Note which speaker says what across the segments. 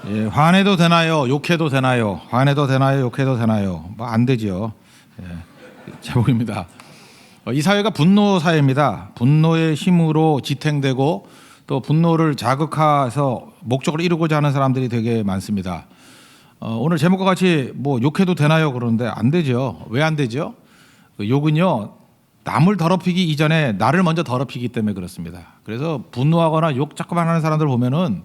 Speaker 1: 예, 화내도 되나요? 욕해도 되나요? 화내도 되나요? 욕해도 되나요? 뭐 안 되죠. 예, 제목입니다. 이 사회가 분노 사회입니다. 분노의 힘으로 지탱되고 또 분노를 자극해서 목적을 이루고자 하는 사람들이 되게 많습니다. 오늘 제목과 같이 뭐 욕해도 되나요? 그러는데 안 되죠. 왜 안 되죠? 욕은요, 남을 더럽히기 이전에 나를 먼저 더럽히기 때문에 그렇습니다. 그래서 분노하거나 욕 자꾸만 하는 사람들 보면은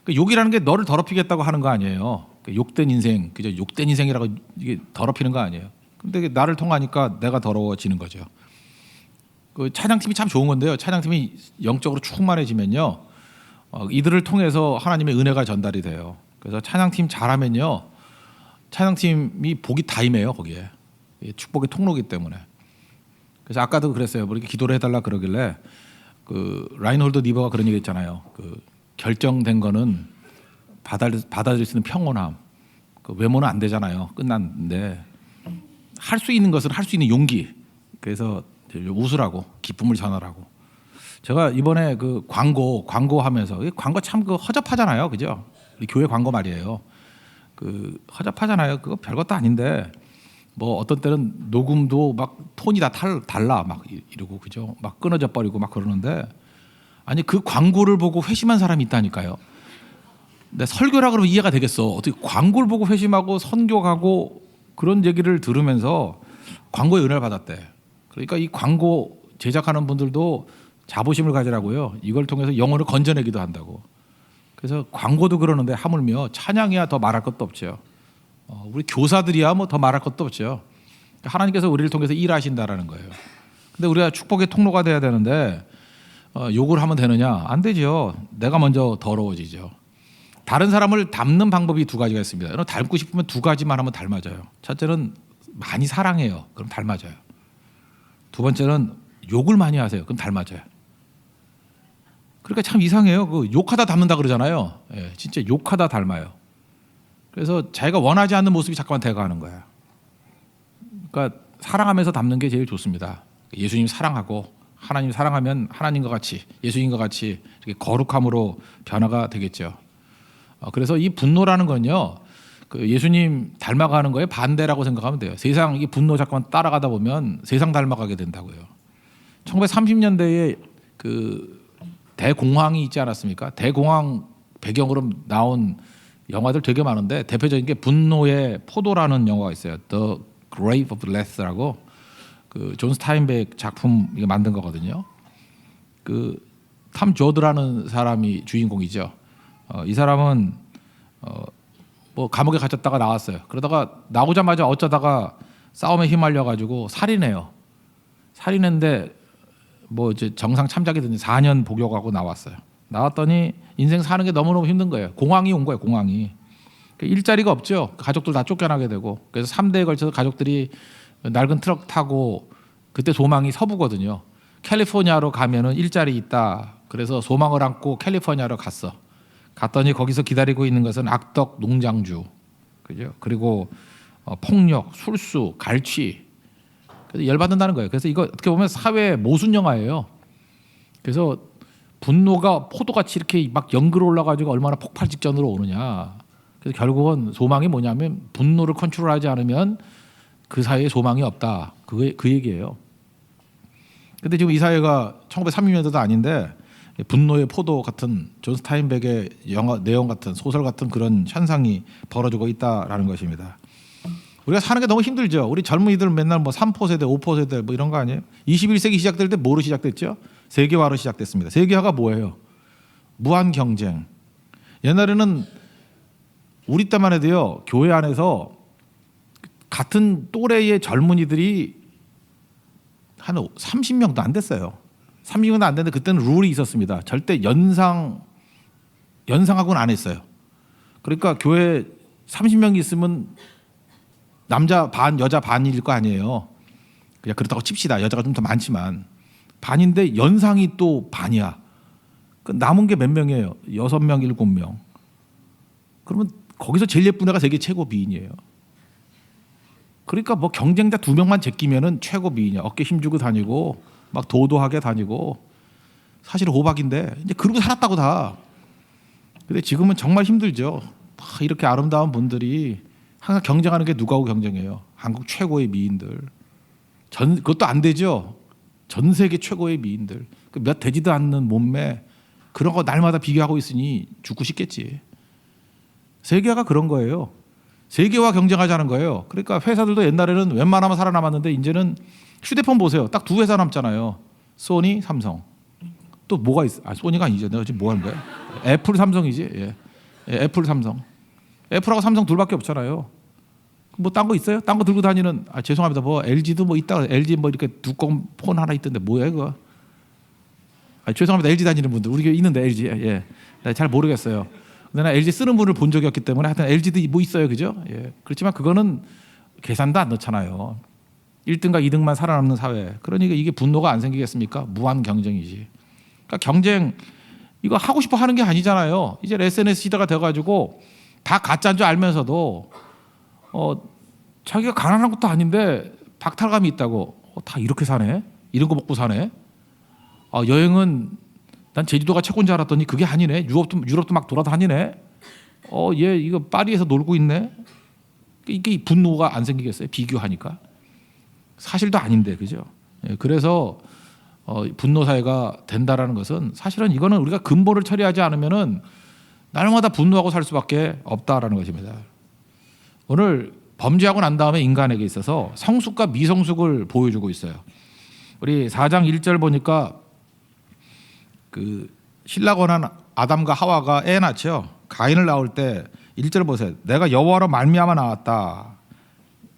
Speaker 1: 욕이라는 게 너를 더럽히겠다고 하는 거 아니에요. 욕된 인생, 그죠? 욕된 인생이라고 이게 더럽히는 거 아니에요. 근데 나를 통하니까 내가 더러워지는 거죠. 그 찬양팀이 참 좋은 건데요. 찬양팀이 영적으로 충만해지면요, 이들을 통해서 하나님의 은혜가 전달이 돼요. 그래서 찬양팀 잘하면요, 찬양팀이 복이 다 임해요. 거기에 축복의 통로이기 때문에. 그래서 아까도 그랬어요. 뭐 이렇게 기도를 해달라 그러길래 그 라인홀드 니버가 그런 얘기 했잖아요. 그 결정된 거는 받아들일 수 있는 평온함. 그 외모는 안 되잖아요. 끝났는데 할 수 있는 것은 할 수 있는 용기. 그래서 웃으라고, 기쁨을 전하라고. 제가 이번에 그 광고하면서, 광고 참 그 허접하잖아요, 그죠? 교회 광고 말이에요. 그 허접하잖아요. 그거 별것도 아닌데 뭐 어떤 때는 녹음도 막 톤이 다 달라 막 이러고, 그죠? 막 끊어져 버리고 막 그러는데, 아니 그 광고를 보고 회심한 사람이 있다니까요. 근데 설교라 그러면 이해가 되겠어. 어떻게 광고를 보고 회심하고 선교하고 그런 얘기를 들으면서 광고의 은혜를 받았대. 그러니까 이 광고 제작하는 분들도 자부심을 가지라고요. 이걸 통해서 영혼을 건져내기도 한다고. 그래서 광고도 그러는데 하물며 찬양이야 더 말할 것도 없죠. 우리 교사들이야 뭐 더 말할 것도 없죠. 하나님께서 우리를 통해서 일하신다라는 거예요. 근데 우리가 축복의 통로가 돼야 되는데 욕을 하면 되느냐? 안 되죠. 내가 먼저 더러워지죠. 다른 사람을 닮는 방법이 두 가지가 있습니다. 여러분, 닮고 싶으면 두 가지만 하면 닮아져요. 첫째는 많이 사랑해요. 그럼 닮아져요. 두 번째는 욕을 많이 하세요. 그럼 닮아져요. 그러니까 참 이상해요. 그 욕하다 닮는다 그러잖아요. 예, 진짜 욕하다 닮아요. 그래서 자기가 원하지 않는 모습이 자꾸만 돼가는 거야. 그러니까 사랑하면서 닮는 게 제일 좋습니다. 예수님 사랑하고 하나님 사랑하면 하나님과 같이, 예수님과 같이 이렇게 거룩함으로 변화가 되겠죠. 그래서 이 분노라는 건요, 그 예수님 닮아가는 거에 반대라고 생각하면 돼요. 세상 이 분노 자꾸만 따라가다 보면 세상 닮아가게 된다고요. 1930년대에 그 대공황이 있지 않았습니까? 대공황 배경으로 나온 영화들 되게 많은데 대표적인 게 분노의 포도라는 영화가 있어요. The Grave of Wrath라고, 그 존 스타인백 작품 이거 만든 거거든요. 그 탐 조드라는 사람이 주인공이죠. 이 사람은 뭐 감옥에 갇혔다가 나왔어요. 그러다가 나오자마자 어쩌다가 싸움에 휘말려 가지고 살인해요. 살인했는데 뭐 이제 정상 참작이 됐는데 4년 복역하고 나왔어요. 나왔더니 인생 사는 게 너무너무 힘든 거예요. 공황이 온 거예요. 공황이. 일자리가 없죠. 가족들 다 쫓겨나게 되고. 그래서 3대에 걸쳐서 가족들이 낡은 트럭 타고, 그때 소망이 서부거든요. 캘리포니아로 가면은 일자리 있다. 그래서 소망을 안고 캘리포니아로 갔어. 갔더니 거기서 기다리고 있는 것은 악덕 농장주, 그죠? 그리고 폭력, 술수, 갈취. 그래서 열받는다는 거예요. 그래서 이거 어떻게 보면 사회 모순 영화예요. 그래서 분노가 포도같이 이렇게 막 연그러 올라가지고 얼마나 폭발 직전으로 오느냐. 그래서 결국은 소망이 뭐냐면 분노를 컨트롤하지 않으면 그 사회에 소망이 없다. 그 얘기예요. 근데 지금 이 사회가 1930년대도 아닌데 분노의 포도 같은 존 스타인백의 영화 내용 같은 소설 같은 그런 현상이 벌어지고 있다라는 것입니다. 우리가 사는 게 너무 힘들죠. 우리 젊은이들 맨날 뭐 3포 세대, 5포 세대 뭐 이런 거 아니에요? 21세기 시작될 때 뭐로 시작됐죠? 세계화로 시작됐습니다. 세계화가 뭐예요? 무한 경쟁. 옛날에는 우리 때만 해도요, 교회 안에서 같은 또래의 젊은이들이 한 30명도 안 됐어요. 30명도 안 됐는데 그때는 룰이 있었습니다. 절대 연상하고는 안 했어요. 그러니까 교회 30명이 있으면 남자 반, 여자 반일 거 아니에요. 그냥 그렇다고 칩시다. 여자가 좀 더 많지만 반인데 연상이 또 반이야. 남은 게 몇 명이에요? 6명, 7명. 그러면 거기서 제일 예쁜 애가 세계 최고 미인이에요. 그러니까 뭐 경쟁자 2명만 제끼면은 최고 미인이야. 어깨 힘주고 다니고 막 도도하게 다니고, 사실 호박인데 이제 그러고 살았다고 다. 근데 지금은 정말 힘들죠. 이렇게 아름다운 분들이 항상 경쟁하는 게 누구하고 경쟁해요? 한국 최고의 미인들. 그것도 안 되죠. 전 세계 최고의 미인들. 몇 되지도 않는 몸매 그런 거 날마다 비교하고 있으니 죽고 싶겠지. 세계화가 그런 거예요. 세계화 경쟁하자는 거예요. 그러니까 회사들도 옛날에는 웬만하면 살아남았는데 이제는 휴대폰 보세요. 딱 두 회사 남잖아요. 소니, 삼성. 또 뭐가 있어? 소니가 아니죠. 내가 지금 뭐 하는 거야? 애플, 삼성이지. 예. 애플, 삼성. 애플하고 삼성 둘밖에 없잖아요. 뭐 딴 거 있어요? 딴 거 들고 다니는 죄송합니다. 뭐 LG도 뭐 있다. LG 뭐 이렇게 두꺼운 폰 하나 있던데 뭐야 이거? 죄송합니다. LG 다니는 분들 우리 있는데 LG 예. 잘 모르겠어요. 근데 나 LG 쓰는 분을 본 적이 없기 때문에 하여튼 LG도 뭐 있어요, 그죠? 예. 그렇지만 그거는 계산도 안 넣잖아요. 1등과 2등만 살아남는 사회. 그러니까 이게 분노가 안 생기겠습니까? 무한 경쟁이지. 그러니까 경쟁 이거 하고 싶어 하는 게 아니잖아요. 이제 SNS 시대가 돼가지고 다 가짜인 줄 알면서도 자기가 가난한 것도 아닌데 박탈감이 있다고 다 이렇게 사네? 이런 거 먹고 사네? 여행은 난 제주도가 최고인 줄 알았더니 그게 아니네. 유럽도 막 돌아다니네. 얘 이거 파리에서 놀고 있네. 이게 분노가 안 생기겠어요? 비교하니까. 사실도 아닌데, 그죠? 예, 그래서 분노 사회가 된다라는 것은 사실은 이거는 우리가 근본을 처리하지 않으면은 날마다 분노하고 살 수밖에 없다라는 것입니다. 오늘 범죄하고 난 다음에 인간에게 있어서 성숙과 미성숙을 보여주고 있어요. 우리 4장 1절 보니까 그 신라가 원한 아담과 하와가 애 낳죠. 가인을 낳을 때 1절 보세요. 내가 여호와로 말미암아 낳았다.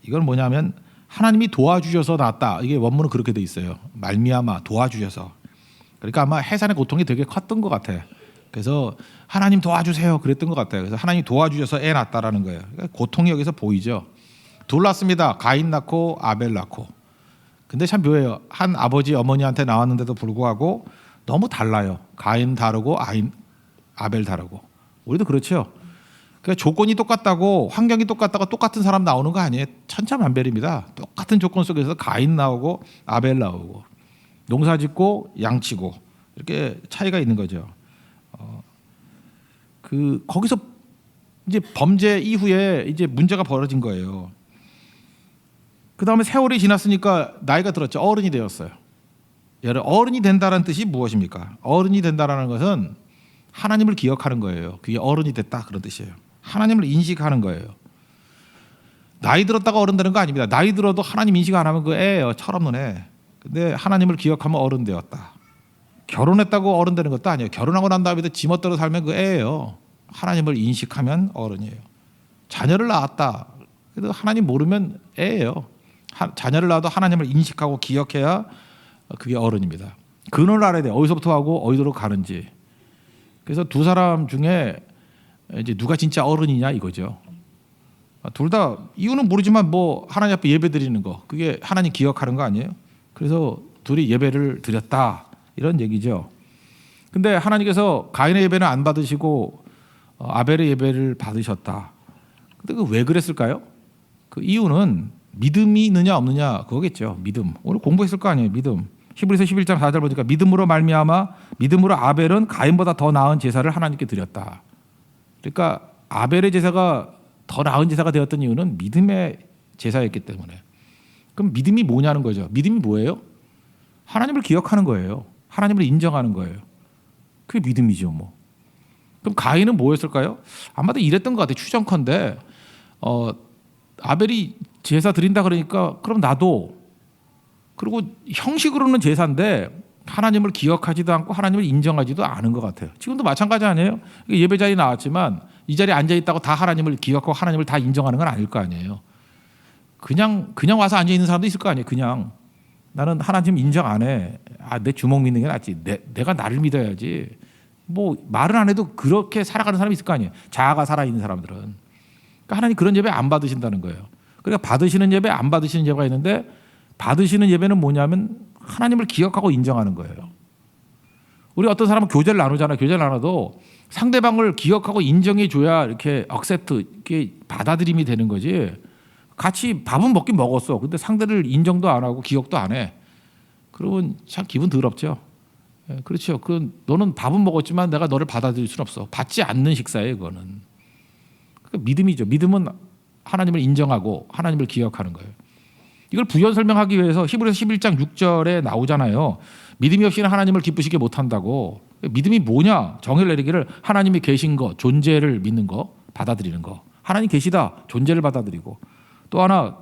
Speaker 1: 이건 뭐냐면 하나님이 도와주셔서 낳았다. 이게 원문은 그렇게 돼 있어요. 말미암아 도와주셔서. 그러니까 아마 해산의 고통이 되게 컸던 것 같아. 그래서 하나님 도와주세요 그랬던 것 같아요. 그래서 하나님 도와주셔서 애 낳았다라는 거예요. 그러니까 고통이 여기서 보이죠. 둘 낳습니다. 가인 낳고 아벨 낳고. 근데 참 묘해요. 한 아버지 어머니한테 나왔는데도 불구하고 너무 달라요. 가인 다르고 아벨 다르고. 우리도 그렇죠. 그러니까 조건이 똑같다고 환경이 똑같다고 똑같은 사람 나오는 거 아니에요. 천차만별입니다. 똑같은 조건 속에서 가인 나오고 아벨 나오고 농사짓고 양치고 이렇게 차이가 있는 거죠. 거기서 이제 범죄 이후에 이제 문제가 벌어진 거예요. 그 다음에 세월이 지났으니까 나이가 들었죠. 어른이 되었어요. 어른이 된다는 뜻이 무엇입니까? 어른이 된다는 것은 하나님을 기억하는 거예요. 그게 어른이 됐다 그런 뜻이에요. 하나님을 인식하는 거예요. 나이 들었다가 어른 되는 거 아닙니다. 나이 들어도 하나님 인식 안 하면 그 애예요. 철없는 애. 근데 하나님을 기억하면 어른 되었다. 결혼했다고 어른 되는 것도 아니에요. 결혼하고 난 다음에도 지멋대로 살면 그 애예요. 하나님을 인식하면 어른이에요. 자녀를 낳았다. 그래도 하나님 모르면 애예요. 자녀를 낳아도 하나님을 인식하고 기억해야 그게 어른입니다. 근원을 알아야 돼요. 어디서부터 하고 어디로 가는지. 그래서 두 사람 중에 이제 누가 진짜 어른이냐 이거죠. 둘 다 이유는 모르지만 뭐 하나님 앞에 예배 드리는 거 그게 하나님 기억하는 거 아니에요? 그래서 둘이 예배를 드렸다 이런 얘기죠. 근데 하나님께서 가인의 예배는 안 받으시고 아벨의 예배를 받으셨다. 근데 그 왜 그랬을까요? 그 이유는 믿음이 있느냐 없느냐 그거겠죠. 믿음. 오늘 공부했을 거 아니에요. 믿음. 히브리서 11장 4절 보니까 믿음으로 말미암아 믿음으로 아벨은 가인보다 더 나은 제사를 하나님께 드렸다. 그러니까 아벨의 제사가 더 나은 제사가 되었던 이유는 믿음의 제사였기 때문에. 그럼 믿음이 뭐냐는 거죠. 믿음이 뭐예요? 하나님을 기억하는 거예요. 하나님을 인정하는 거예요. 그게 믿음이죠, 뭐. 그럼 가인은 뭐였을까요? 아마도 이랬던 것 같아요. 추정컨대 아벨이 제사 드린다 그러니까 그럼 나도 그리고 형식으로는 제사인데 하나님을 기억하지도 않고 하나님을 인정하지도 않은 것 같아요. 지금도 마찬가지 아니에요? 예배 자리에 나왔지만 이 자리에 앉아 있다고 다 하나님을 기억하고 하나님을 다 인정하는 건 아닐 거 아니에요. 그냥 와서 앉아 있는 사람도 있을 거 아니에요. 그냥 나는 하나님 인정 안 해. 내 주먹 믿는 게 낫지. 내가 나를 믿어야지. 뭐 말은 안 해도 그렇게 살아가는 사람이 있을 거 아니에요. 자아가 살아있는 사람들은. 그러니까 하나님 그런 예배 안 받으신다는 거예요. 그러니까 받으시는 예배 안 받으시는 예배가 있는데 받으시는 예배는 뭐냐면 하나님을 기억하고 인정하는 거예요. 우리 어떤 사람은 교제를 나누잖아요. 교제를 나눠도 상대방을 기억하고 인정해 줘야 이렇게 억셉트 이렇게 받아들임이 되는 거지. 같이 밥은 먹긴 먹었어. 근데 상대를 인정도 안 하고 기억도 안 해. 그러면 참 기분 더럽죠. 그렇죠. 너는 밥은 먹었지만 내가 너를 받아들일 수는 없어. 받지 않는 식사예요, 그거는. 그러니까 믿음이죠. 믿음은 하나님을 인정하고 하나님을 기억하는 거예요. 이걸 부연 설명하기 위해서 히브리서 11장 6절에 나오잖아요. 믿음이 없이는 하나님을 기쁘시게 못한다고. 믿음이 뭐냐? 정의를 내리기를 하나님이 계신 거, 존재를 믿는 거, 받아들이는 거. 하나님 계시다, 존재를 받아들이고. 또 하나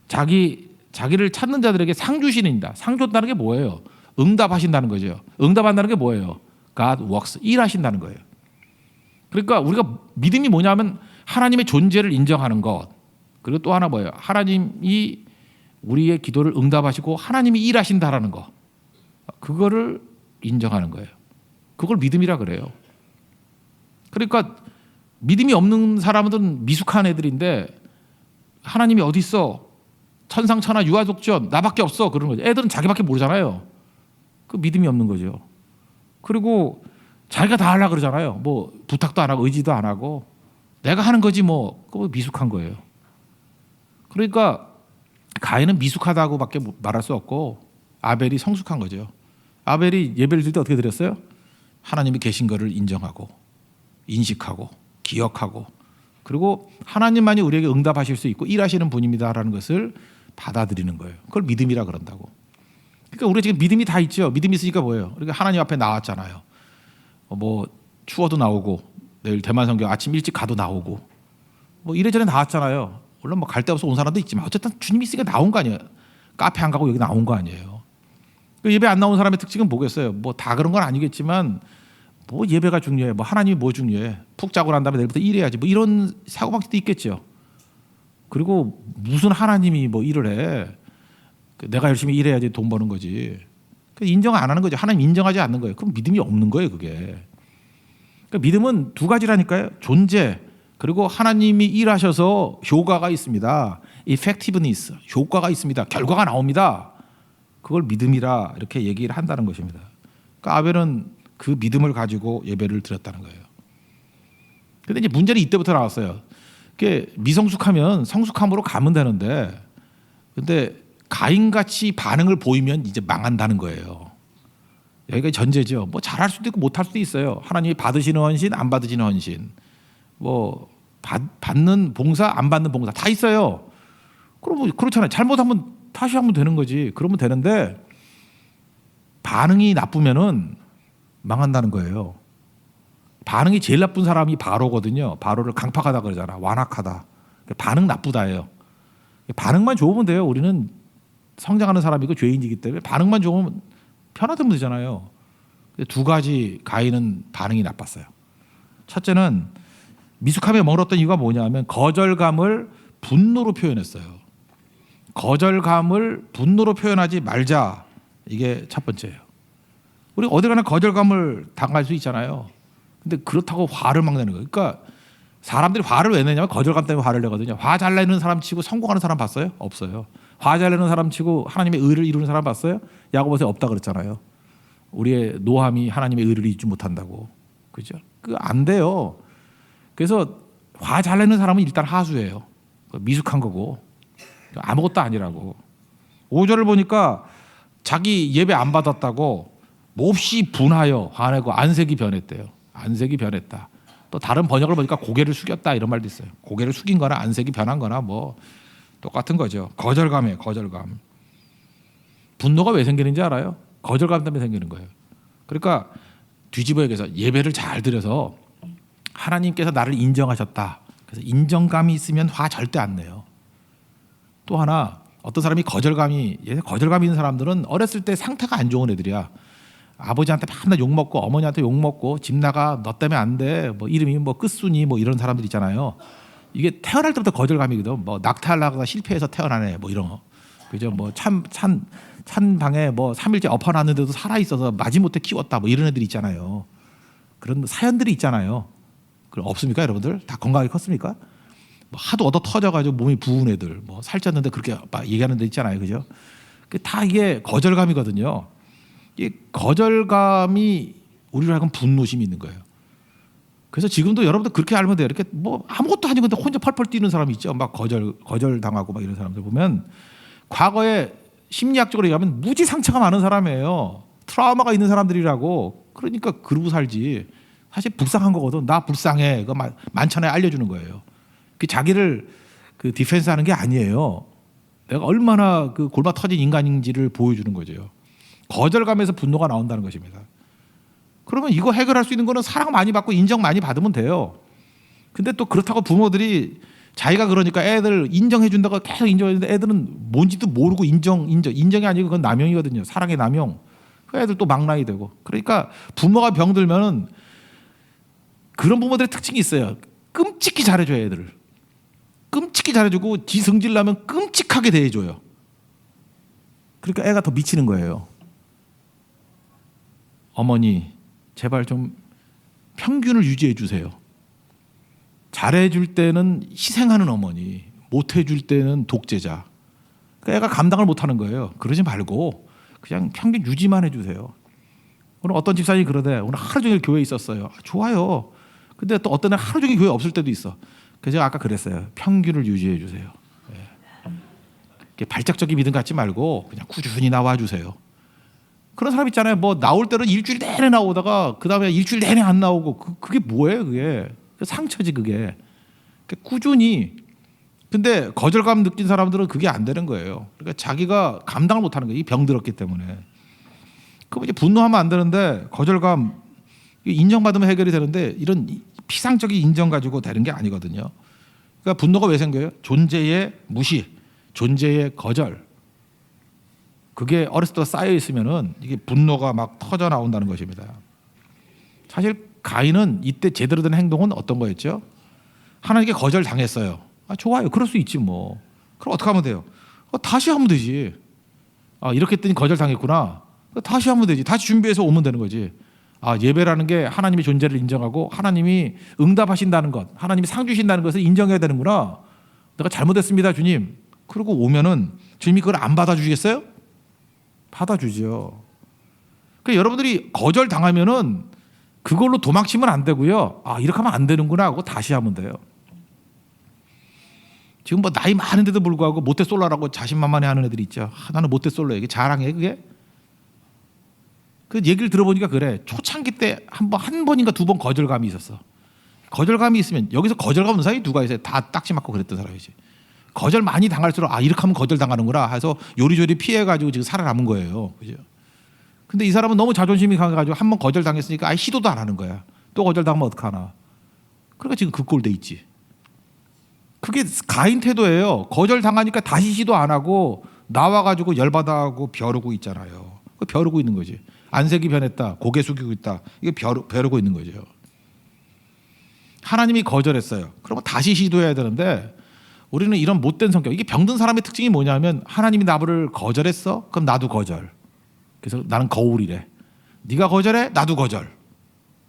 Speaker 1: 자기를 찾는 자들에게 상 주시는다. 상 줬다는 게 뭐예요? 응답하신다는 거죠. 응답한다는 게 뭐예요? God works, 일하신다는 거예요. 그러니까 우리가 믿음이 뭐냐면 하나님의 존재를 인정하는 것. 그리고 또 하나 뭐예요? 하나님이 우리의 기도를 응답하시고 하나님이 일하신다라는 거. 그거를 인정하는 거예요. 그걸 믿음이라 그래요. 그러니까 믿음이 없는 사람들은 미숙한 애들인데 하나님이 어디 있어? 천상천하 유아독전 나밖에 없어 그러는 거죠. 애들은 자기밖에 모르잖아요. 그 믿음이 없는 거죠. 그리고 자기가 다 하려고 그러잖아요. 뭐 부탁도 안 하고 의지도 안 하고 내가 하는 거지 뭐. 그거 미숙한 거예요. 그러니까 가인은 미숙하다고밖에 말할 수 없고 아벨이 성숙한 거죠. 아벨이 예배를 드릴 때 어떻게 드렸어요? 하나님이 계신 것을 인정하고 인식하고 기억하고 그리고 하나님만이 우리에게 응답하실 수 있고 일하시는 분입니다라는 것을 받아들이는 거예요. 그걸 믿음이라 그런다고. 그러니까 우리가 지금 믿음이 다 있죠. 믿음이 있으니까 뭐예요? 우리가 하나님 앞에 나왔잖아요. 뭐 추워도 나오고 내일 대만 선교 아침 일찍 가도 나오고 뭐 이래저래 나왔잖아요. 물론 뭐 갈 데 없어 온 사람도 있지만 어쨌든 주님이 있으니까 나온 거 아니에요. 카페 안 가고 여기 나온 거 아니에요. 예배 안 나온 사람의 특징은 뭐겠어요? 뭐 다 그런 건 아니겠지만 뭐 예배가 중요해. 뭐 하나님이 뭐 중요해. 푹 자고 난 다음에 내일부터 일해야지. 뭐 이런 사고방식도 있겠죠. 그리고 무슨 하나님이 뭐 일을 해. 내가 열심히 일해야지 돈 버는 거지. 인정 안 하는 거죠. 하나님 인정하지 않는 거예요. 그럼 믿음이 없는 거예요, 그게. 그러니까 믿음은 두 가지라니까요. 존재 그리고 하나님이 일하셔서 효과가 있습니다. effectiveness, 효과가 있습니다. 결과가 나옵니다. 그걸 믿음이라 이렇게 얘기를 한다는 것입니다. 그러니까 아벨은 그 믿음을 가지고 예배를 드렸다는 거예요. 그런데 이제 문제는 이때부터 나왔어요. 그게 미성숙하면 성숙함으로 가면 되는데, 근데 가인같이 반응을 보이면 이제 망한다는 거예요. 여기가 전제죠. 뭐 잘할 수도 있고 못할 수도 있어요. 하나님이 받으시는 헌신, 안 받으시는 헌신, 뭐 받는 봉사, 안 받는 봉사 다 있어요. 그럼 뭐 그렇잖아요. 잘못하면 다시 하면 되는 거지. 그러면 되는데 반응이 나쁘면은 망한다는 거예요. 반응이 제일 나쁜 사람이 바로거든요. 바로를 강팍하다 그러잖아. 완악하다. 반응 나쁘다예요. 반응만 좋으면 돼요. 우리는 성장하는 사람이고 죄인이기 때문에 반응만 좋으면 편하면 되잖아요. 두 가지 가인은 반응이 나빴어요. 첫째는 미숙함에 멀었던 이유가 뭐냐면 거절감을 분노로 표현했어요. 거절감을 분노로 표현하지 말자. 이게 첫 번째예요. 우리 어디 가나 거절감을 당할 수 있잖아요. 근데 그렇다고 화를 막 내는 거예요. 그러니까 사람들이 화를 왜 내냐면 거절감 때문에 화를 내거든요. 화 잘 내는 사람 치고 성공하는 사람 봤어요? 없어요. 화 잘 내는 사람 치고 하나님의 의를 이루는 사람 봤어요? 야고보서에 없다 그랬잖아요. 우리의 노함이 하나님의 의를 이루지 못한다고. 그죠? 그 안 돼요. 그래서 화 잘 내는 사람은 일단 하수예요. 미숙한 거고 아무것도 아니라고. 5절을 보니까 자기 예배 안 받았다고 몹시 분하여 화내고 안색이 변했대요. 안색이 변했다. 또 다른 번역을 보니까 고개를 숙였다 이런 말도 있어요. 고개를 숙인 거나 안색이 변한 거나 뭐 똑같은 거죠. 거절감이에요. 거절감. 분노가 왜 생기는지 알아요? 거절감 때문에 생기는 거예요. 그러니까 뒤집어 얘기해서 예배를 잘 드려서 하나님께서 나를 인정하셨다. 그래서 인정감이 있으면 화 절대 안 내요. 또 하나 어떤 사람이 거절감이 있는 사람들은 어렸을 때 상태가 안 좋은 애들이야. 아버지한테 맨날 욕먹고 어머니한테 욕먹고 집 나가 너 때문에 안 돼. 뭐 이름이 뭐 끝순이 뭐 이런 사람들 있잖아요. 이게 태어날 때부터 거절감이거든. 뭐 낙태하려다가 실패해서 태어나네 뭐 이런 거. 그죠? 뭐 찬 방에 뭐 3일째 엎어놨는데도 살아 있어서 마지못해 키웠다 뭐 이런 애들 있잖아요. 그런 사연들이 있잖아요. 그럼 없습니까, 여러분들? 다 건강하게 컸습니까? 뭐 하도 얻어 터져가지고 몸이 부은 애들, 뭐 살쪘는데 그렇게 막 얘기하는 데 있잖아요, 그죠? 다 이게 거절감이거든요. 이 거절감이 우리로 하여금 분노심이 있는 거예요. 그래서 지금도 여러분들 그렇게 알면 돼요. 이렇게 뭐 아무것도 아니고 근데 혼자 펄펄 뛰는 사람이 있죠. 막 거절 당하고 막 이런 사람들 보면 과거에 심리학적으로 얘기하면 무지 상처가 많은 사람이에요. 트라우마가 있는 사람들이라고. 그러니까 그러고 살지. 사실 불쌍한 거거든. 나 불쌍해. 그거 만천하에 알려주는 거예요. 그 자기를 그 디펜스하는 게 아니에요. 내가 얼마나 그 골마 터진 인간인지를 보여주는 거죠. 거절감에서 분노가 나온다는 것입니다. 그러면 이거 해결할 수 있는 거는 사랑 많이 받고 인정 많이 받으면 돼요. 근데 또 그렇다고 부모들이 자기가 그러니까 애들 인정해 준다고 계속 인정해주는데 애들은 뭔지도 모르고 인정이 아니고 그건 남용이거든요. 사랑의 남용. 그 애들 또 망나이 되고. 그러니까 부모가 병들면은 그런 부모들의 특징이 있어요. 끔찍히 잘해줘요, 애들을. 끔찍히 잘해주고 지 성질 나면 끔찍하게 대해줘요. 그러니까 애가 더 미치는 거예요. 어머니, 제발 좀 평균을 유지해 주세요. 잘해줄 때는 희생하는 어머니, 못해줄 때는 독재자. 그러니까 애가 감당을 못하는 거예요. 그러지 말고 그냥 평균 유지만 해주세요. 오늘 어떤 집사님이 그러대. 오늘 하루 종일 교회에 있었어요. 좋아요. 근데 또 어떤 날 하루 종일 교회 없을 때도 있어. 그래서 제가 아까 그랬어요. 평균을 유지해 주세요. 예. 발작적인 믿음 갖지 말고 그냥 꾸준히 나와 주세요. 그런 사람 있잖아요. 뭐 나올 때는 일주일 내내 나오다가 그 다음에 일주일 내내 안 나오고 그게 뭐예요? 그게 상처지 그게. 꾸준히. 근데 거절감 느낀 사람들은 그게 안 되는 거예요. 그러니까 자기가 감당을 못하는 거예요. 이 병들었기 때문에. 그럼 이제 분노하면 안 되는데 거절감 인정받으면 해결이 되는데 이런 피상적인 인정 가지고 되는 게 아니거든요. 그러니까 분노가 왜 생겨요? 존재의 무시, 존재의 거절. 그게 어렸을 때 쌓여 있으면은 이게 분노가 막 터져 나온다는 것입니다. 사실 가인은 이때 제대로 된 행동은 어떤 거였죠? 하나님께 거절 당했어요. 좋아요. 그럴 수 있지 뭐. 그럼 어떻게 하면 돼요? 다시 하면 되지. 이렇게 했더니 거절 당했구나. 다시 하면 되지. 다시 준비해서 오면 되는 거지. 예배라는 게 하나님의 존재를 인정하고 하나님이 응답하신다는 것, 하나님이 상 주신다는 것을 인정해야 되는구나. 내가 잘못했습니다, 주님. 그러고 오면은 주님이 그걸 안 받아주시겠어요? 받아주죠. 그러니까 여러분들이 거절 당하면은 그걸로 도망치면 안 되고요. 이렇게 하면 안 되는구나 하고 다시 하면 돼요. 지금 뭐 나이 많은데도 불구하고 모태솔로라고 자신만만해하는 애들이 있죠. 나는 모태솔로야. 이게 자랑해 그게? 그 얘기를 들어보니까 그래. 초창기 때 한 번인가 두 번 거절감이 있었어. 거절감이 있으면 여기서 거절감 없는 사람이 누가 있어요? 다 딱지 맞고 그랬던 사람이지. 거절 많이 당할수록 이렇게 하면 거절 당하는구나 해서 요리조리 피해가지고 지금 살아남은 거예요. 그죠? 근데 이 사람은 너무 자존심이 강해가지고 한 번 거절 당했으니까 시도도 안 하는 거야. 또 거절 당하면 어떡하나. 그러니까 지금 그 꼴 돼 있지. 그게 가인 태도예요. 거절 당하니까 다시 시도 안 하고 나와가지고 열받아하고 벼르고 있잖아요. 벼르고 있는 거지. 안색이 변했다. 고개 숙이고 있다. 이게 벼르고 있는 거죠. 하나님이 거절했어요. 그러면 다시 시도해야 되는데 우리는 이런 못된 성격. 이게 병든 사람의 특징이 뭐냐면 하나님이 나를 거절했어? 그럼 나도 거절. 그래서 나는 거울이래. 네가 거절해? 나도 거절.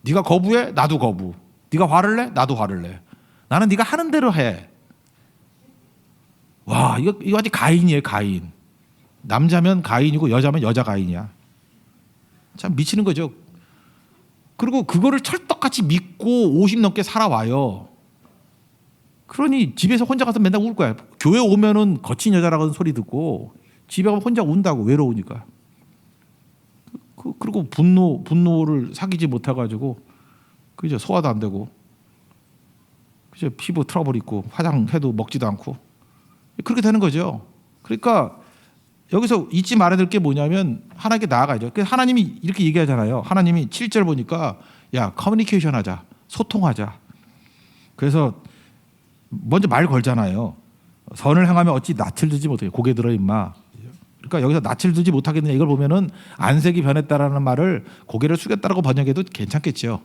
Speaker 1: 네가 거부해? 나도 거부. 네가 화를 내? 나도 화를 내. 나는 네가 하는 대로 해. 와, 이거 아직 가인이에요, 가인. 남자면 가인이고 여자면 여자 가인이야. 참 미치는 거죠. 그리고 그거를 철떡같이 믿고 50 넘게 살아와요. 그러니 집에서 혼자 가서 맨날 울 거야. 교회 오면은 거친 여자라는 소리 듣고 집에 가면 혼자 운다고 외로우니까. 그리고 분노를 사귀지 못해가지고 그죠, 소화도 안 되고 그죠, 피부 트러블 있고 화장해도 먹지도 않고 그렇게 되는 거죠. 그러니까 여기서 잊지 말아야 될 게 뭐냐면 하나님께 나아가야죠. 하나님이 이렇게 얘기하잖아요. 하나님이 7절 보니까 야 커뮤니케이션 하자, 소통하자. 그래서 먼저 말 걸잖아요. 선을 행하면 어찌 낯을 들지 못해. 고개 들어 임마. 그러니까 여기서 낯을 들지 못하겠느냐 이걸 보면은 안색이 변했다라는 말을 고개를 숙였다라고 번역해도 괜찮겠죠.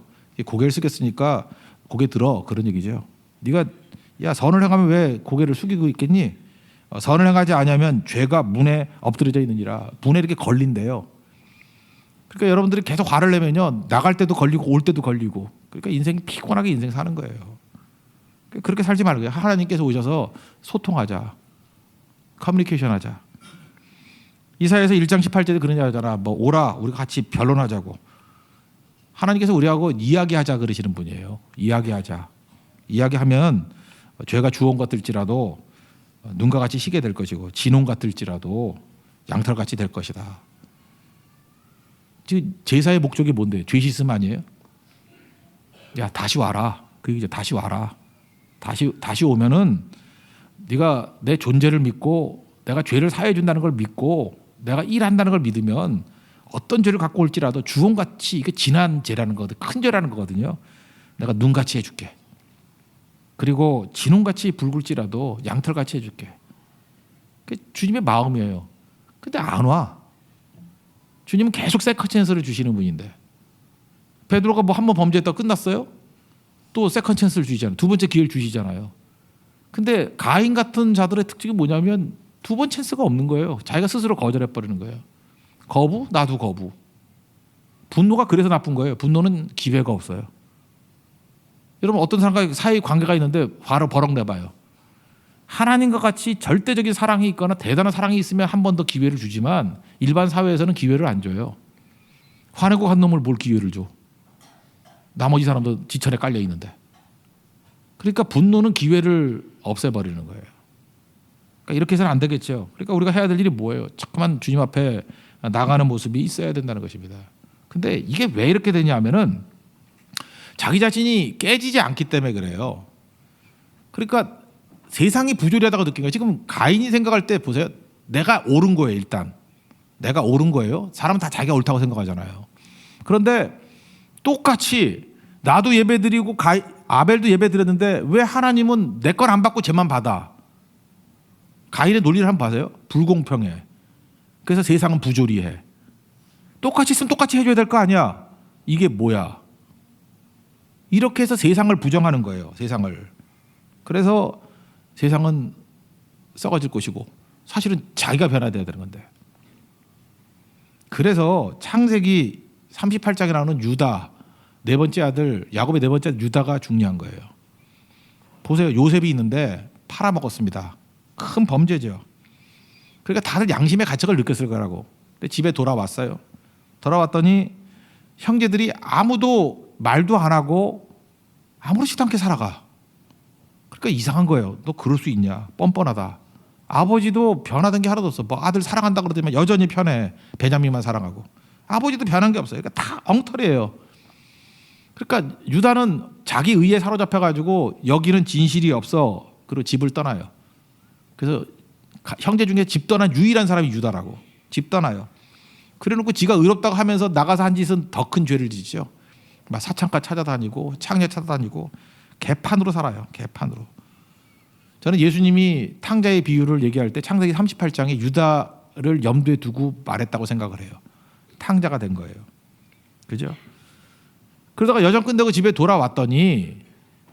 Speaker 1: 고개를 숙였으니까 고개 들어 그런 얘기죠. 네가 야 선을 행하면 왜 고개를 숙이고 있겠니? 선을 행하지 않으면 죄가 문에 엎드려져 있느니라. 문에 이렇게 걸린대요. 그러니까 여러분들이 계속 화를 내면요 나갈 때도 걸리고 올 때도 걸리고 그러니까 인생 피곤하게 인생 사는 거예요. 그렇게 살지 말고요. 하나님께서 오셔서 소통하자, 커뮤니케이션하자. 이사야서 1장 18절에 그런 얘기하잖아. 뭐 오라 우리가 같이 변론하자고. 하나님께서 우리하고 이야기하자 그러시는 분이에요. 이야기하자. 이야기하면 죄가 주홍 같을지라도 눈과 같이 희게 될 것이고 진홍 같을지라도 양털같이 될 것이다. 지금 제사의 목적이 뭔데? 죄 씻음 아니에요? 야 다시 와라. 그 얘기죠. 다시 와라. 다시 오면은 네가 내 존재를 믿고 내가 죄를 사해 준다는 걸 믿고 내가 일한다는 걸 믿으면 어떤 죄를 갖고 올지라도 주홍같이 이게 진한 죄라는 거거든. 큰 죄라는 거거든요. 내가 눈같이 해줄게. 그리고 진홍같이 붉을지라도 양털같이 해줄게. 그게 주님의 마음이에요. 근데 안 와. 주님은 계속 세컨 찬스를 주시는 분인데 베드로가 뭐 한 번 범죄했다 끝났어요? 또 세컨 찬스를 주시잖아요. 두 번째 기회를 주시잖아요. 근데 가인 같은 자들의 특징이 뭐냐면 두 번 찬스가 없는 거예요. 자기가 스스로 거절해버리는 거예요. 거부? 나도 거부. 분노가 그래서 나쁜 거예요. 분노는 기회가 없어요. 여러분 어떤 사람과 사이 관계가 있는데 바로 버럭 내봐요. 하나님과 같이 절대적인 사랑이 있거나 대단한 사랑이 있으면 한 번 더 기회를 주지만 일반 사회에서는 기회를 안 줘요. 화내고 한 놈을 뭘 기회를 줘. 나머지 사람도 지천에 깔려 있는데. 그러니까 분노는 기회를 없애버리는 거예요. 그러니까 이렇게 해서는 안 되겠죠. 그러니까 우리가 해야 될 일이 뭐예요? 자꾸만 주님 앞에 나가는 모습이 있어야 된다는 것입니다. 근데 이게 왜 이렇게 되냐 하면은 자기 자신이 깨지지 않기 때문에 그래요. 그러니까 세상이 부조리하다고 느낀 거예요. 지금 가인이 생각할 때 보세요. 내가 옳은 거예요. 일단 내가 옳은 거예요. 사람은 다 자기가 옳다고 생각하잖아요. 그런데 똑같이 나도 예배드리고 아벨도 예배드렸는데 왜 하나님은 내 건 안 받고 쟤만 받아? 가인의 논리를 한번 봐세요. 불공평해. 그래서 세상은 부조리해. 똑같이 있으면 똑같이 해줘야 될 거 아니야. 이게 뭐야? 이렇게 해서 세상을 부정하는 거예요. 세상을. 그래서 세상은 썩어질 것이고 사실은 자기가 변화돼야 되는 건데. 그래서 창세기 38장에 나오는 유다 네 번째 아들 야곱의 네 번째 아들 유다가 중요한 거예요. 보세요. 요셉이 있는데 팔아먹었습니다. 큰 범죄죠. 그러니까 다들 양심의 가책을 느꼈을 거라고. 근데 집에 돌아왔어요. 돌아왔더니 형제들이 아무도 말도 안 하고 아무렇지도 않게 살아가. 그러니까 이상한 거예요. 너 그럴 수 있냐? 뻔뻔하다. 아버지도 변하던 게 하나도 없어. 뭐 아들 사랑한다 그러더니만 여전히 편해. 베냐민만 사랑하고. 아버지도 변한 게 없어요. 그러니까 다 엉터리예요. 그러니까 유다는 자기 의에 사로잡혀가지고 여기는 진실이 없어. 그리고 집을 떠나요. 그래서 형제 중에 집 떠난 유일한 사람이 유다라고. 집 떠나요. 그래놓고 지가 의롭다고 하면서 나가서 한 짓은 더 큰 죄를 지죠. 막 사창가 찾아다니고 창녀 찾아다니고 개판으로 살아요. 개판으로. 저는 예수님이 탕자의 비유를 얘기할 때 창세기 38장에 유다를 염두에 두고 말했다고 생각을 해요. 탕자가 된 거예요. 그죠? 그러다가 여정 끝내고 집에 돌아왔더니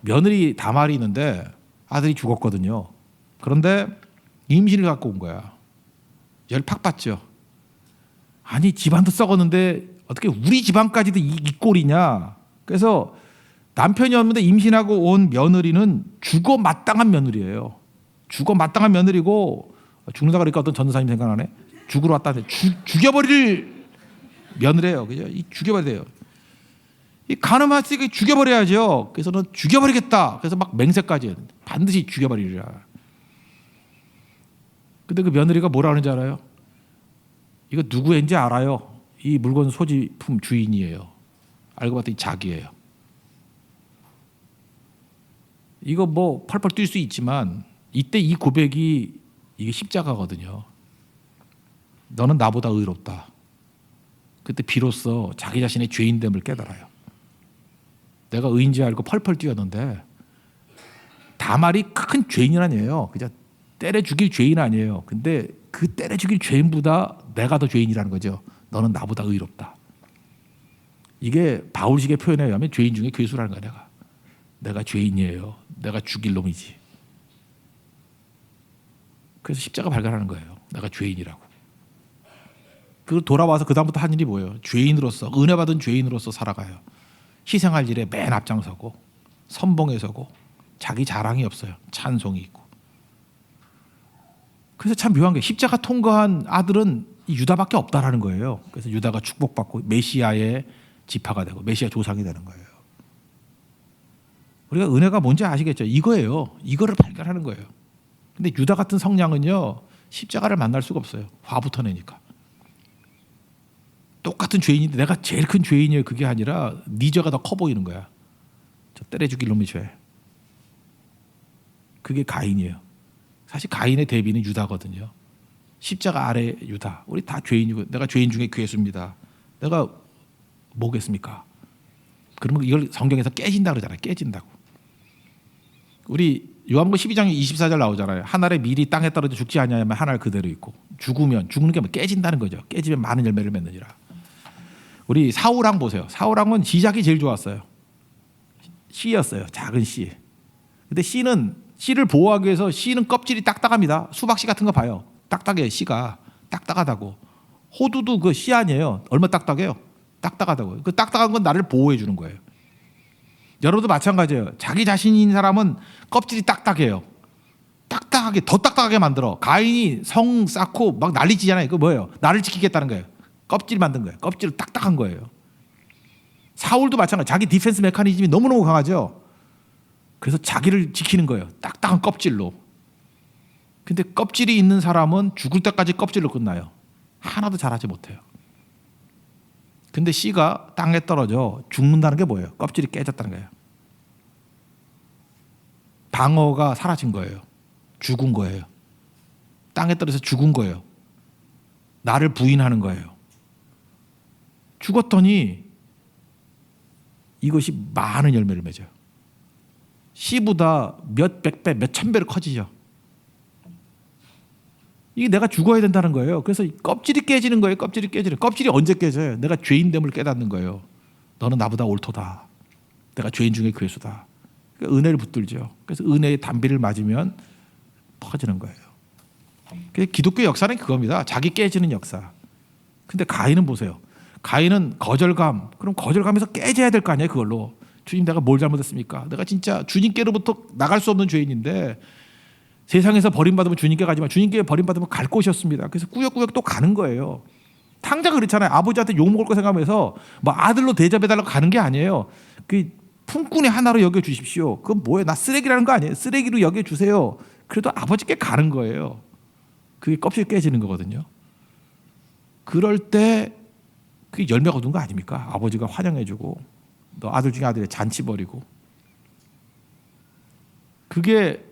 Speaker 1: 며느리 다말이 있는데 아들이 죽었거든요. 그런데 임신을 갖고 온 거야. 열 팍 받죠. 아니 집안도 썩었는데 어떻게 우리 집안까지도 이 꼴이냐. 그래서 남편이 없는데 임신하고 온 며느리는 죽어 마땅한 며느리예요. 죽어 마땅한 며느리고 죽는다 그러니까 어떤 전도사님 생각나네. 죽으러 왔다는데 죽여버릴 며느리예요. 그죠? 죽여버려야 돼요. 이 가늠했으니까 죽여버려야죠. 그래서 는 죽여버리겠다. 그래서 막 맹세까지 반드시 죽여버리리라. 근데 그 며느리가 뭐라 하는지 알아요? 이거 누구인지 알아요. 이 물건 소지품 주인이에요. 알고 봤더니 자기예요. 이거 뭐 펄펄 뛸 수 있지만 이때 이 고백이 이게 십자가거든요. 너는 나보다 의롭다. 그때 비로소 자기 자신의 죄인됨을 깨달아요. 내가 의인지 알고 펄펄 뛰었는데 다말이 큰 죄인은 아니에요. 그냥 때려 죽일 죄인 아니에요. 근데 그 때려 죽일 죄인보다 내가 더 죄인이라는 거죠. 너는 나보다 의롭다. 이게 바울식의 표현에 의하면 죄인 중에 괴수라는 거야. 내가 죄인이에요. 내가 죽일 놈이지. 그래서 십자가 발견하는 거예요. 내가 죄인이라고. 그리고 돌아와서 그 다음부터 한 일이 뭐예요? 죄인으로서 은혜 받은 죄인으로서 살아가요. 희생할 일에 맨 앞장서고 선봉에 서고 자기 자랑이 없어요. 찬송이 있고. 그래서 참 묘한 게 십자가 통과한 아들은 유다밖에 없다라는 거예요. 그래서 유다가 축복받고 메시아의 지파가 되고 메시아 조상이 되는 거예요. 우리가 은혜가 뭔지 아시겠죠? 이거예요. 이거를 발견하는 거예요. 근데 유다 같은 성량은요 십자가를 만날 수가 없어요. 화부터 내니까. 똑같은 죄인인데 내가 제일 큰 죄인이에요. 그게 아니라 네 죄가 더 커 보이는 거야. 때려 죽일 놈이 죄. 그게 가인이에요. 사실 가인의 대비는 유다거든요. 십자가 아래 유다. 우리 다 죄인이고 내가 죄인 중에 괴수입니다. 내가 뭐겠습니까? 그러면 이걸 성경에서 깨진다 그러잖아요. 깨진다고. 우리 요한복음 12장 24절 나오잖아요. 한 알의 밀이 땅에 떨어져 죽지 아니하면 한 알 그대로 있고 죽으면 죽는 게 뭐 깨진다는 거죠. 깨지면 많은 열매를 맺느니라. 우리 사울왕 보세요. 사울왕은 시작이 제일 좋았어요. 씨였어요. 작은 씨. 근데 씨를 보호하기 위해서 씨는 껍질이 딱딱합니다. 수박씨 같은 거 봐요. 딱딱해. 씨가 딱딱하다고. 호두도 그 씨 아니에요. 얼마 딱딱해요. 딱딱하다고. 그 딱딱한 건 나를 보호해 주는 거예요. 여러분도 마찬가지예요. 자기 자신인 사람은 껍질이 딱딱해요. 딱딱하게 더 딱딱하게 만들어. 가인이 성 쌓고 막 난리치잖아요. 그 뭐예요? 나를 지키겠다는 거예요. 껍질 만든 거예요. 껍질을 딱딱한 거예요. 사울도 마찬가지. 자기 디펜스 메커니즘이 너무너무 강하죠. 그래서 자기를 지키는 거예요. 딱딱한 껍질로. 근데 껍질이 있는 사람은 죽을 때까지 껍질로 끝나요. 하나도 자라지 못해요. 근데 씨가 땅에 떨어져 죽는다는 게 뭐예요? 껍질이 깨졌다는 거예요. 방어가 사라진 거예요. 죽은 거예요. 땅에 떨어져서 죽은 거예요. 나를 부인하는 거예요. 죽었더니 이것이 많은 열매를 맺어요. 씨보다 몇백 배, 몇천 배로 커지죠. 이게 내가 죽어야 된다는 거예요. 그래서 껍질이 깨지는 거예요. 껍질이 깨지는. 껍질이 언제 깨져요? 내가 죄인됨을 깨닫는 거예요. 너는 나보다 옳도다. 내가 죄인 중에 괴수다. 그러니까 은혜를 붙들죠. 그래서 은혜의 단비를 맞으면 퍼지는 거예요. 기독교 역사는 그겁니다. 자기 깨지는 역사. 근데 가인은 보세요. 가인은 거절감. 그럼 거절감에서 깨져야 될 거 아니에요. 그걸로. 주님 내가 뭘 잘못했습니까? 내가 진짜 주님께로부터 나갈 수 없는 죄인인데 세상에서 버림받으면 주님께 가지만 주님께 버림받으면 갈 곳이었습니다. 그래서 꾸역꾸역 또 가는 거예요. 탕자가 그렇잖아요. 아버지한테 욕먹을 거 생각하면서 뭐 아들로 대접해달라고 가는 게 아니에요. 그 품꾼의 하나로 여겨주십시오. 그건 뭐예요? 나 쓰레기라는 거 아니에요. 쓰레기로 여겨주세요. 그래도 아버지께 가는 거예요. 그게 껍질이 깨지는 거거든요. 그럴 때 그게 열매가 얻은 거 아닙니까? 아버지가 환영해주고 너 아들 중에 아들이 잔치 벌이고 그게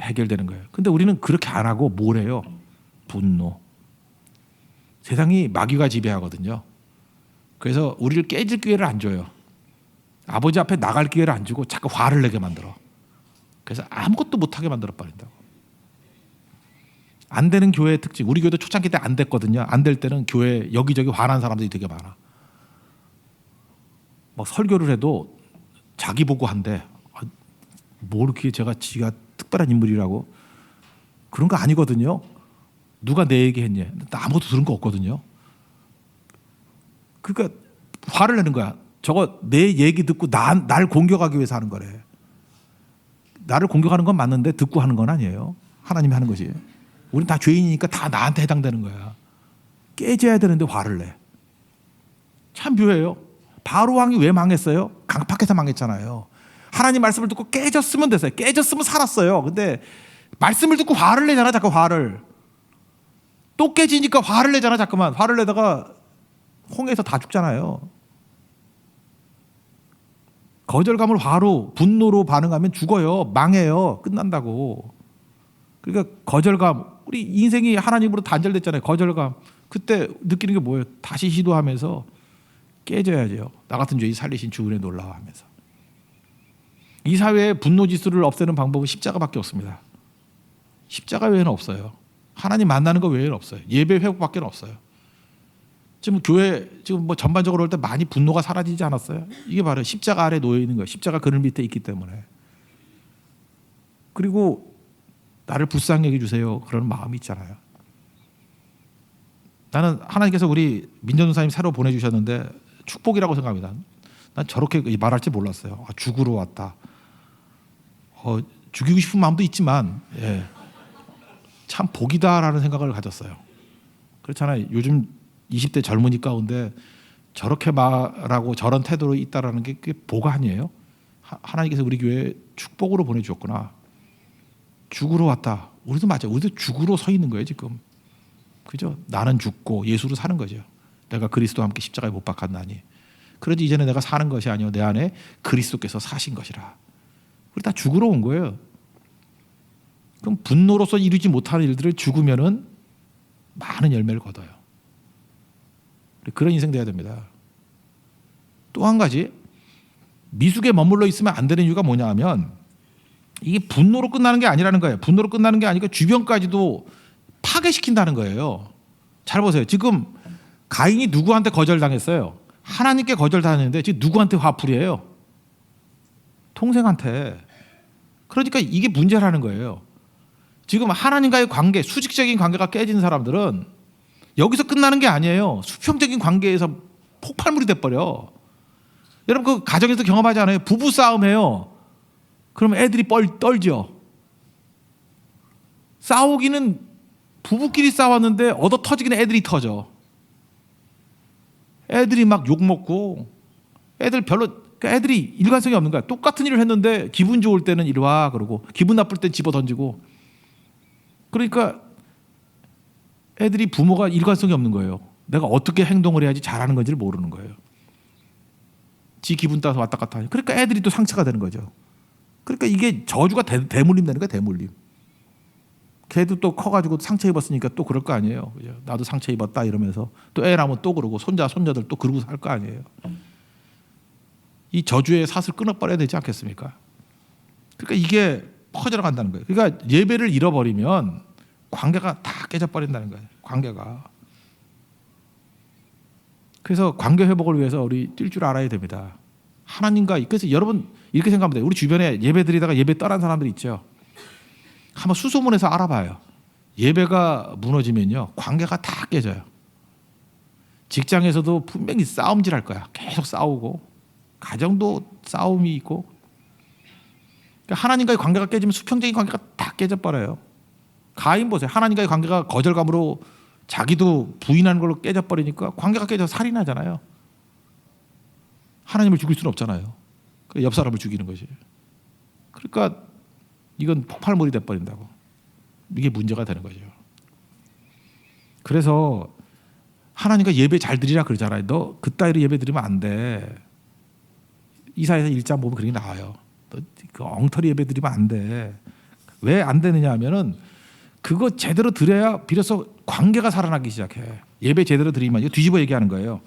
Speaker 1: 해결되는 거예요. 근데 우리는 그렇게 안 하고 뭘 해요? 분노. 세상이 마귀가 지배하거든요. 그래서 우리를 깨질 기회를 안 줘요. 아버지 앞에 나갈 기회를 안 주고 자꾸 화를 내게 만들어. 그래서 아무것도 못하게 만들어 버린다고. 안 되는 교회의 특징. 우리 교회도 초창기 때 안 됐거든요. 안 될 때는 교회 여기저기 화난 사람들이 되게 많아. 막 설교를 해도 자기 보고 한대. 뭐 이렇게 지가 특별한 인물이라고. 그런 거 아니거든요. 누가 내 얘기 했냐. 나 아무것도 들은 거 없거든요. 그러니까 화를 내는 거야. 저거 내 얘기 듣고 날 공격하기 위해서 하는 거래. 나를 공격하는 건 맞는데 듣고 하는 건 아니에요. 하나님이 하는 것이. 우린 다 죄인이니까 다 나한테 해당되는 거야. 깨져야 되는데 화를 내. 참 묘해요. 바로 왕이 왜 망했어요? 강팍해서 망했잖아요. 하나님 말씀을 듣고 깨졌으면 됐어요. 깨졌으면 살았어요. 근데 말씀을 듣고 화를 내잖아. 자꾸 화를. 또 깨지니까 화를 내잖아. 자꾸만. 화를 내다가 홍해에서 다 죽잖아요. 거절감을 화로 분노로 반응하면 죽어요. 망해요. 끝난다고. 그러니까 거절감. 우리 인생이 하나님으로 단절됐잖아요. 거절감. 그때 느끼는 게 뭐예요? 다시 시도하면서 깨져야죠. 나 같은 죄인 살리신 주 은혜 놀라워하면서. 이 사회의 분노 지수를 없애는 방법은 십자가밖에 없습니다. 십자가 외에는 없어요. 하나님 만나는 거 외에는 없어요. 예배 회복밖에 없어요. 지금 교회 지금 뭐 전반적으로 볼 때 많이 분노가 사라지지 않았어요? 이게 바로 십자가 아래 놓여 있는 거예요. 십자가 그늘 밑에 있기 때문에. 그리고 나를 불쌍히 여겨주세요. 그런 마음이 있잖아요. 나는 하나님께서 우리 민전도사님 새로 보내주셨는데 축복이라고 생각합니다. 난 저렇게 말할지 몰랐어요. 죽으러 왔다. 죽이고 싶은 마음도 있지만 참 복이다라는 생각을 가졌어요. 그렇잖아요. 요즘 20대 젊은이 가운데 저렇게 말하고 저런 태도로 있다라는 게 그게 복 아니에요? 하나님께서 우리 교회에 축복으로 보내주셨구나. 죽으러 왔다. 우리도 맞아요. 우리도 죽으러 서 있는 거예요 지금. 그죠? 나는 죽고 예수로 사는 거죠. 내가 그리스도와 함께 십자가에 못 박았나니. 그러지 이제는 내가 사는 것이 아니요 내 안에 그리스도께서 사신 것이라. 우리 다 죽으러 온 거예요. 그럼 분노로서 이루지 못하는 일들을 죽으면은 많은 열매를 거둬요. 그런 인생 돼야 됩니다. 또 한 가지, 미숙에 머물러 있으면 안 되는 이유가 뭐냐 하면 이게 분노로 끝나는 게 아니라는 거예요. 분노로 끝나는 게 아니고 주변까지도 파괴시킨다는 거예요. 잘 보세요. 지금 가인이 누구한테 거절당했어요? 하나님께 거절당했는데 지금 누구한테 화풀이해요? 동생한테. 그러니까 이게 문제라는 거예요. 지금 하나님과의 관계, 수직적인 관계가 깨진 사람들은 여기서 끝나는 게 아니에요. 수평적인 관계에서 폭발물이 돼버려. 여러분 그 가정에서 경험하지 않아요? 부부 싸움해요. 그럼 애들이 떨죠. 싸우기는 부부끼리 싸웠는데 얻어 터지기는 애들이 터져. 애들이 막 욕먹고 애들 별로 애들이 일관성이 없는 거야. 똑같은 일을 했는데 기분 좋을 때는 이리 와 그러고 기분 나쁠 때 집어 던지고. 그러니까 애들이 부모가 일관성이 없는 거예요. 내가 어떻게 행동을 해야지 잘하는 건지를 모르는 거예요. 지 기분 따라서 왔다 갔다 하니. 그러니까 애들이 또 상처가 되는 거죠. 그러니까 이게 저주가 대물림 되는 거야. 대물림. 걔도 또 커가지고 상처 입었으니까 또 그럴 거 아니에요. 그죠? 나도 상처 입었다 이러면서 또 애 낳으면 또 그러고 손자들 또 그러고 살 거 아니에요. 이 저주의 삿을 끊어버려야 되지 않겠습니까? 그러니까 이게 퍼져 간다는 거예요. 그러니까 예배를 잃어버리면 관계가 다 깨져버린다는 거예요. 관계가. 그래서 관계 회복을 위해서 우리 뛸 줄 알아야 됩니다. 하나님과. 그래서 여러분 이렇게 생각하면 돼요. 우리 주변에 예배 드리다가 예배 떠난 사람들이 있죠. 한번 수소문해서 알아봐요. 예배가 무너지면요 관계가 다 깨져요. 직장에서도 분명히 싸움질 할 거야. 계속 싸우고 가정도 싸움이 있고. 그러니까 하나님과의 관계가 깨지면 수평적인 관계가 다 깨져버려요. 가인 보세요. 하나님과의 관계가 거절감으로 자기도 부인하는 걸로 깨져버리니까 관계가 깨져서 살인하잖아요. 하나님을 죽일 수는 없잖아요. 옆 사람을 죽이는 것이. 그러니까 이건 폭발물이 돼버린다고. 이게 문제가 되는 거죠. 그래서 하나님과 예배 잘 드리라 그러잖아요. 너 그따위로 예배 드리면 안 돼. 이사야서 1장 보면 그렇게 나와요. 너 그 엉터리 예배 드리면 안 돼. 왜 안 되느냐 하면은 그거 제대로 드려야 비로소 관계가 살아나기 시작해. 예배 제대로 드리면 이거 뒤집어 얘기하는 거예요.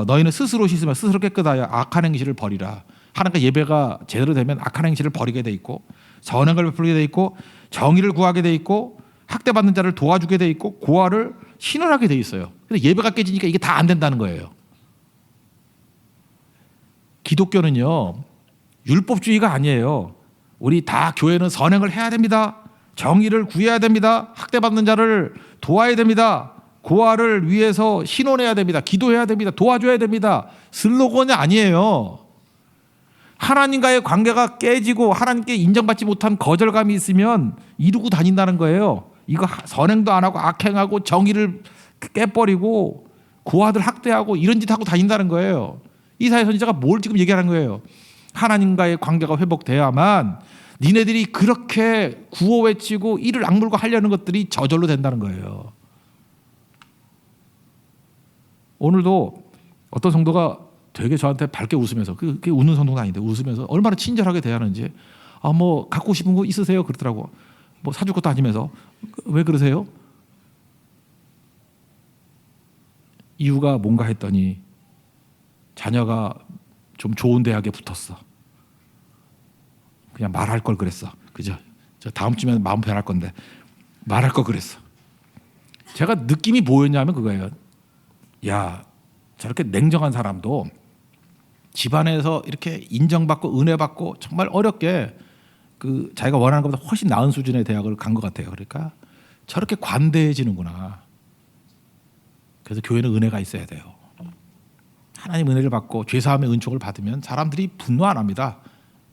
Speaker 1: 너희는 스스로 씻으면 스스로 깨끗하여 악한 행실을 버리라. 하나님과 예배가 제대로 되면 악한 행실을 버리게 돼 있고 선행을 베풀게 돼 있고 정의를 구하게 돼 있고 학대받는 자를 도와주게 돼 있고 고아를 신원하게 돼 있어요. 근데 예배가 깨지니까 이게 다 안 된다는 거예요. 기독교는요 율법주의가 아니에요. 우리 다 교회는 선행을 해야 됩니다. 정의를 구해야 됩니다. 학대받는 자를 도와야 됩니다. 고아를 위해서 신원해야 됩니다. 기도해야 됩니다. 도와줘야 됩니다. 슬로건이 아니에요. 하나님과의 관계가 깨지고 하나님께 인정받지 못한 거절감이 있으면 이루고 다닌다는 거예요. 이거 선행도 안 하고 악행하고 정의를 깨버리고 고아들 학대하고 이런 짓 하고 다닌다는 거예요. 이사야 선지자가 뭘 지금 얘기하는 거예요? 하나님과의 관계가 회복돼야만 니네들이 그렇게 구호 외치고 이를 악물고 하려는 것들이 저절로 된다는 거예요. 오늘도 어떤 성도가 되게 저한테 밝게 웃으면서 그게 웃는 성도는 아닌데 웃으면서 얼마나 친절하게 대하는지 뭐 갖고 싶은 거 있으세요? 그러더라고. 뭐 사줄 것도 아니면서 왜 그러세요? 이유가 뭔가 했더니 자녀가 좀 좋은 대학에 붙었어. 그냥 말할 걸 그랬어. 그죠? 저 다음 주면 마음 변할 건데 말할 걸 그랬어. 제가 느낌이 뭐였냐면 그거예요. 야, 저렇게 냉정한 사람도 집안에서 이렇게 인정받고 은혜받고 정말 어렵게 그 자기가 원하는 것보다 훨씬 나은 수준의 대학을 간 것 같아요. 그러니까 저렇게 관대해지는구나. 그래서 교회는 은혜가 있어야 돼요. 하나님 은혜를 받고 죄사함의 은총을 받으면 사람들이 분노 안 합니다.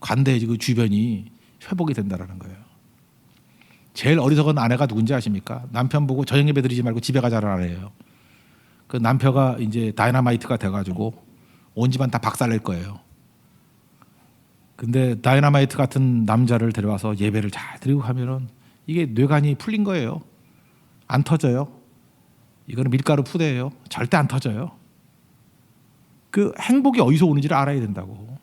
Speaker 1: 관대해지고 주변이 회복이 된다는 거예요. 제일 어리석은 아내가 누군지 아십니까? 남편 보고 저녁 예배 드리지 말고 집에 가자는 아내예요. 그 남편가 이제 다이너마이트가 돼가지고 온 집안 다 박살낼 거예요. 근데 다이너마이트 같은 남자를 데려와서 예배를 잘 드리고 하면은 이게 뇌관이 풀린 거예요. 안 터져요. 이거는 밀가루 푸대예요. 절대 안 터져요. 그 행복이 어디서 오는지를 알아야 된다고.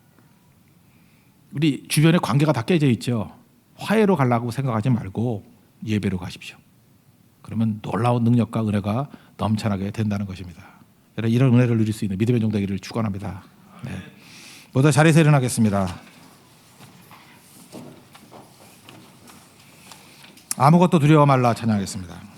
Speaker 1: 우리 주변에 관계가 다 깨져 있죠. 화해로 가려고 생각하지 말고 예배로 가십시오. 그러면 놀라운 능력과 은혜가 넘쳐나게 된다는 것입니다. 여러분, 이런 은혜를 누릴 수 있는 믿음의 종 되기를 축원합니다. 네. 모두 자리에서 일어나겠습니다. 아무것도 두려워 말라 찬양하겠습니다.